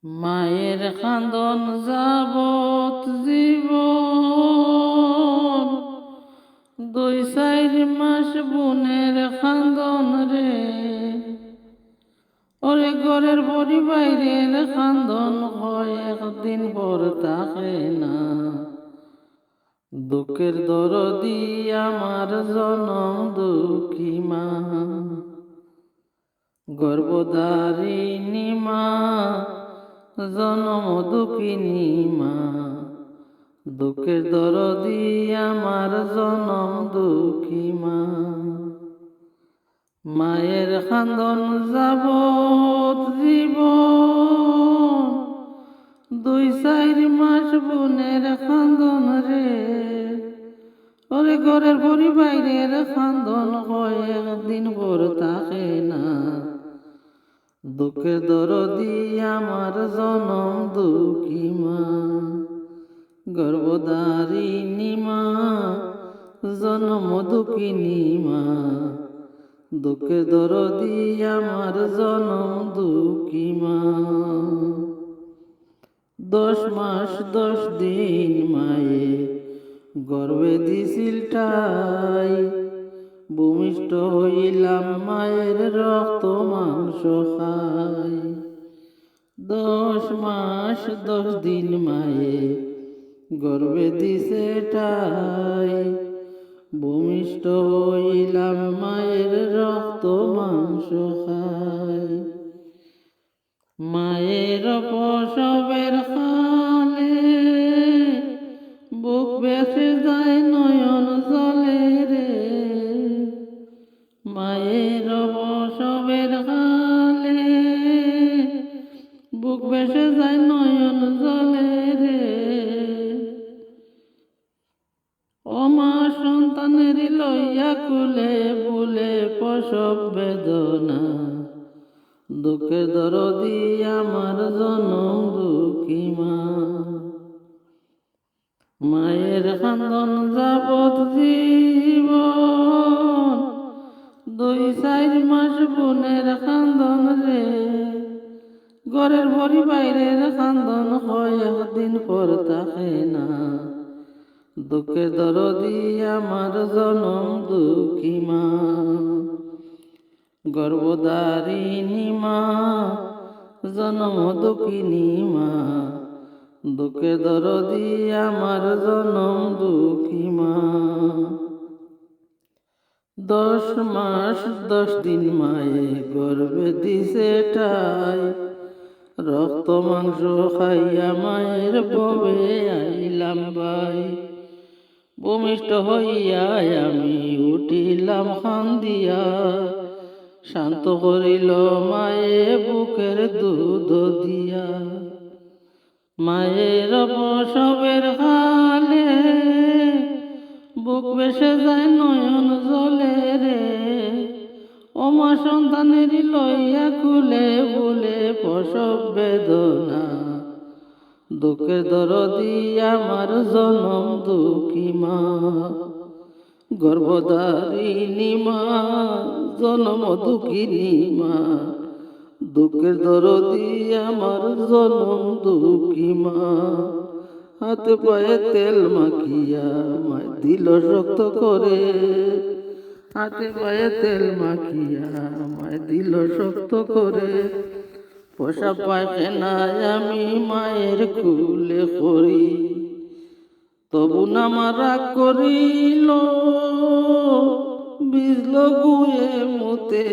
মায়ের কান্দন যাবত জীবন, 2-4 মাস বোনের কান্দন রে। ওরে ঘরের বড়ি বাইরের কান্দন হয়, একদিন পর থাকে না। দুঃখের দরদি আমার জনম দুঃখী মা, গর্ভধারিণী মা, জনম দুঃখিনী মা। দুঃখের দরদি আমার জনম দুঃখী মা। মায়ের কান্দন যাবত জীবন, 2-4 মাস বোনের কান্দন রে। ওরে ঘরের বড়ি বাইরের কান্দন হয়, একদিন পর থাকে না। দুঃখের দরদি আমার জনম দুঃখী মা, গর্ভধারিণী মা, জনম দুঃখিনী মা। দুঃখের দরদি আমার জনম দুঃখী মা। 10 মাস 10 দিন মায়ে গর্ভে দিছিল ঠাই, ভূমিষ্ঠ হইলাম মায়ের রক্ত মাংস খাই। 10 মাস 10 দিন মায়ে গর্ভে দিছে ঠাই, ভূমিষ্ঠ হইলাম মায়ের রক্ত মাংস খাই। মায়ের প্রসবের কালে বুক বেসে যায় নয়ন জলে রে। মায়ের প্রসবের কালে বুক বেসে যায় নয়ন জলে রে। ও মা সন্তানের লইয়া কুলে বুলে প্রসব বেদনা, দুঃখের দরদি আমার জনম দুঃখী মা। মায়ের কান্দন যাবত জীবন, 2-4 মাস বোনের কান্দন রে। ঘরের বড়ি বাইরের কান্দন হয়, একদিন পর থাকে না। দুঃখের দরদি আমার জনম দুঃখী মা, গর্ভধারিণী মা, জনম দুঃখিনী মা। দুঃখের দরদি আমার জনম দুঃখী মা। 10 মাস 10 দিন মায়ে গর্ভে দিছে ঠাই, রক্ত মাংস খাইয়া মায়ের ববে আইলাম ভাই। ভূমিষ্ঠ হইয়া আমি উঠিলাম কান্দিয়া, শান্ত করিল মায়ে বুকের দুধ দিয়া। মায়ের প্রসবের কালে বুক বেসে যায় নয়ন জলে রে। ও মা সন্তানের লইয়া কুলে বুলে প্রসব বেদনা, দুঃখের দরদি আমার জনম দুঃখী মা, গর্ভধারিণী মা, জনম দুঃখিনী মা। দুঃখের দরদি আমার জনম দুঃখী মা। হাতে পায়ে তেল মাখিয়া মায় দিল শক্ত করে, হাতে পায়ে তেল মাখিয়া মায় দিল শক্ত করে। পোষা পায়খানায় আমি মায়ের কুলে করি, তবু না মারা করিল, বিজল গুয়ে মুতে।